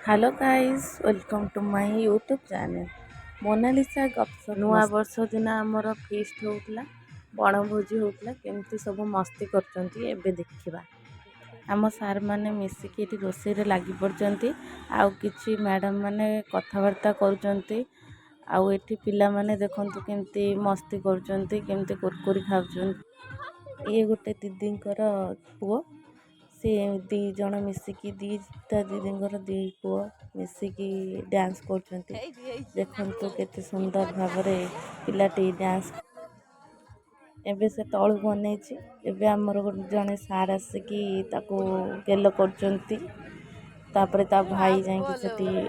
Hello guys welcome to my YouTube channel Monalisa Gapsap. नुआ वर्ष दिन आमर फीस्ट होता बनभोजी होता केमती सब मस्ती करचंती एबे देखिबा। आम सार माने मिसिकी रोषे लगी पड़चंती आउ किछि मैडम माने कथबार्ता करूचंती आउ एठी पिला माने देखंतु केमती मस्ती करूचंती केमती कुरकुरी खाउचंती। ये गोटे दीदींकर पुओ सी दी जण मिसिकी दीटा दीदींकर दी पुओ मिसिकी डांस करचंती। देखंतु केते सुंदर भाबरे पिलाटी डांस एबे से तळु बनेछि। एबे हमर जणे सार आसिकी ताको गेलो करचंती तापरे ता भाई जाईकी सेठी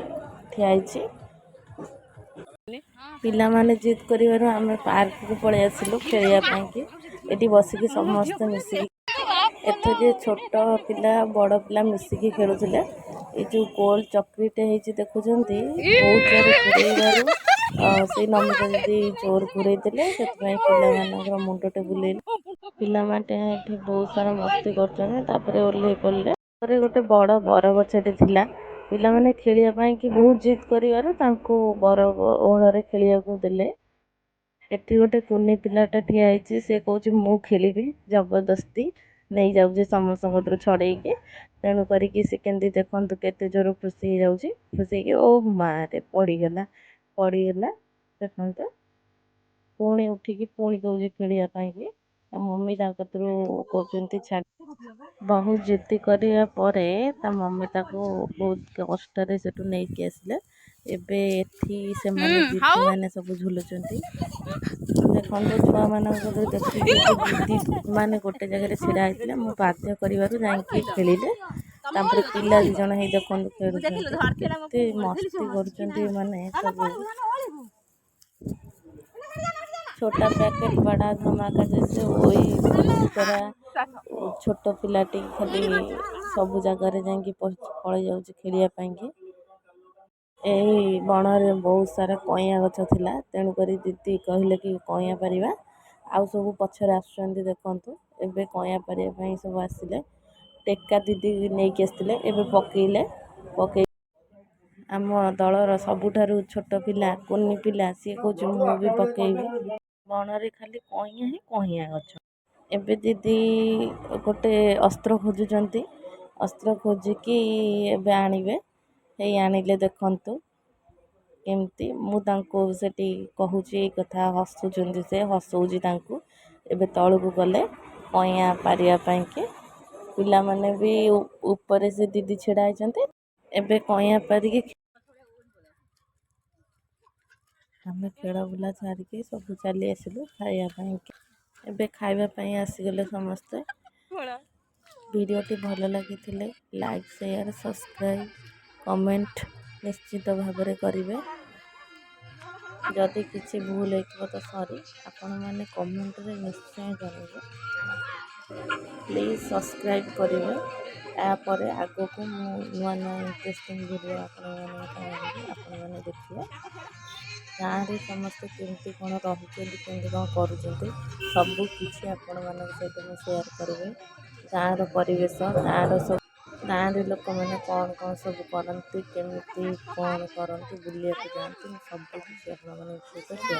ठियाइछि। पिला माने जिद करिवारो आमे पार्क को पळे आसिलु खेलिया पई कि एठी बसिकी समस्त मिसिकी एथे जे छोट पिला बड़ पिला मिसिकी खेलुथिले। ए जो गोल चक्रीटे हेछि देखुचंती बहुत जोर घुरेइबारु से नमिता दीदी जोर घुरेइ देले सेतपई पिला मानकर मुंडटे बुलेइले। पिला माटे एठी बहुत सारा मस्ती करचने तापरे ओल्हे पड़ले तापरे गोटे बड़ बरगछटे थिला। पिला माने खेलिया पई कि बहुत जिद करिवारु तांको बर ओहळरे खेलिया को देले। एठी गोटे कुनी पिलाटा ठिया हेछि से कहूछि मु खेलिबी जबरदस्ती नहीं जाउजे समस्त कतरो छड़ेइके तेणु करिकी से केंदी देखंतु केते जोर खुशी हो जाउछि। खुशी के ओ मारे पड़ी गला देखंतु पुणी उठिकी पुणी कहूछि खेलिया पई कि मम्मी ता कतरो कहउचंती छाड़ बहुत जिद्दी करिया परे ता मम्मी ताको बहुत कष्टरे सेटु नेइकी आसिले। एबे एथी से माने दीदी माने सब झुलुचंती देखंतु छुआ मानकर देखिकी दीदी माने गोटे जगह रे छिड़ा हेतिले मु बाध्य करिवारु जाईकी खेलिले। तापरे पिला दी जण हे देखंतु खेलुचंती केते मस्ती करूचंती माने सब छोटा पैकेट बड़ा धमाका जैसे वही तरह छोट पिलाटी खाली सब जगह रे जाईकी पळे जाउछि खेलिया पई कि। एही बणरे बहुत सारा कइया गछ थिला तेणु करी दीदी कहिले कि कइया परिबा आउ सब पछरे आसुचंती देखंतु एबे कइया परिया पई सब आसिले। टेका दीदी नेइकी आस्तिले एबे पकई आम दलर सबुठारु छोट पिला कुनी पिला सी कहूछि मु भी पकेइबी। बणरे खाली कइया ही कइया गछ। एबे दीदी गोटे अस्त्र खोजुचंती अस्त्र खोजिकी एबे आनिबे हेई आनिले देखंतु केमती मु तांको सेठी कहूछि ए कथा हसुचंती से हसौजी तांको। एबे तळुकु गले कइया पारिया पई के पिला माने भी ऊपर से दीदी छिड़ा आइचंती एबे कइया पारिकी हमें खेल बुला छाड़िकी सब चली आसिलु खाइया पई के। एबे खाइबा पई आसीगले समस्ते। वीडियोटी भल लगी लाइक शेयर सब्सक्राइब कमेंट निश्चित भाବରେ करिवे। जदि किसी भूल होइथिबो तो सॉरी आपण माने कमेंट रे निश्चय जणाइबे। प्लीज सब्सक्राइब करिवे या परे आगो को नुआ नुआ इंटरेस्टिंग वीडियो आपण माने देखिए। गाँव रे समस्त केमती कौन रहुचंती केमती कौन करूचंती सबु किछि आपण मानक सहित मैं शेयर करिवे। गाँव रो परिवेश गाँव रे लोक मैंने कौन कौन सब करती केमती कौन करती बुलिया जाती सब किछि आपण मानक सहित शेयर